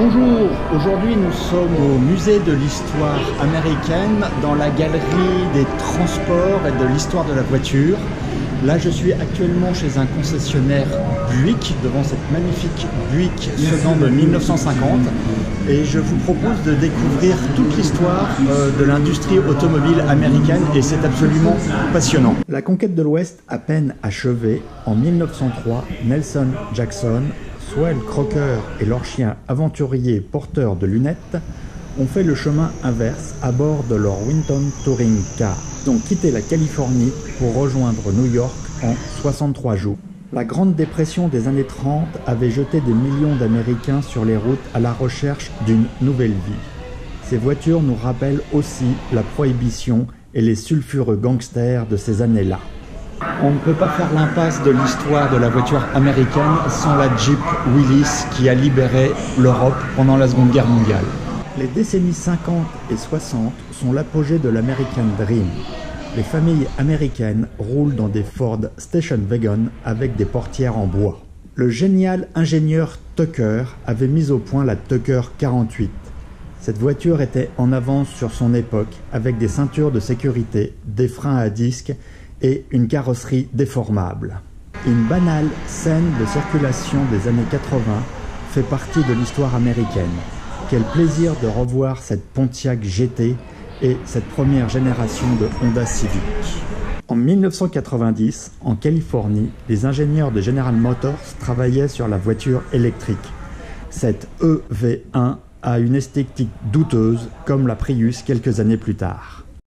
Bonjour, aujourd'hui nous sommes au musée de l'histoire américaine dans la galerie des transports et de l'histoire de la voiture. Là je suis actuellement chez un concessionnaire Buick, devant cette magnifique Buick Sedan de 1950 et je vous propose de découvrir toute l'histoire de l'industrie automobile américaine et c'est absolument passionnant. La conquête de l'Ouest à peine achevée, en 1903, Nelson Jackson, Swell Crocker et leur chien aventurier porteur de lunettes ont fait le chemin inverse à bord de leur Winton Touring Car. Ils ont quitté la Californie pour rejoindre New York en 63 jours. La Grande Dépression des années 30 avait jeté des millions d'Américains sur les routes à la recherche d'une nouvelle vie. Ces voitures nous rappellent aussi la prohibition et les sulfureux gangsters de ces années-là. On ne peut pas faire l'impasse de l'histoire de la voiture américaine sans la Jeep Willys qui a libéré l'Europe pendant la Seconde Guerre mondiale. Les décennies 50 et 60 sont l'apogée de l'American Dream. Les familles américaines roulent dans des Ford Station Wagon avec des portières en bois. Le génial ingénieur Tucker avait mis au point la Tucker 48. Cette voiture était en avance sur son époque avec des ceintures de sécurité, des freins à disque et une carrosserie déformable. Une banale scène de circulation des années 80 fait partie de l'histoire américaine. Quel plaisir de revoir cette Pontiac GT et cette première génération de Honda Civic. En 1990, en Californie, les ingénieurs de General Motors travaillaient sur la voiture électrique. Cette EV1 a une esthétique douteuse comme la Prius quelques années plus tard.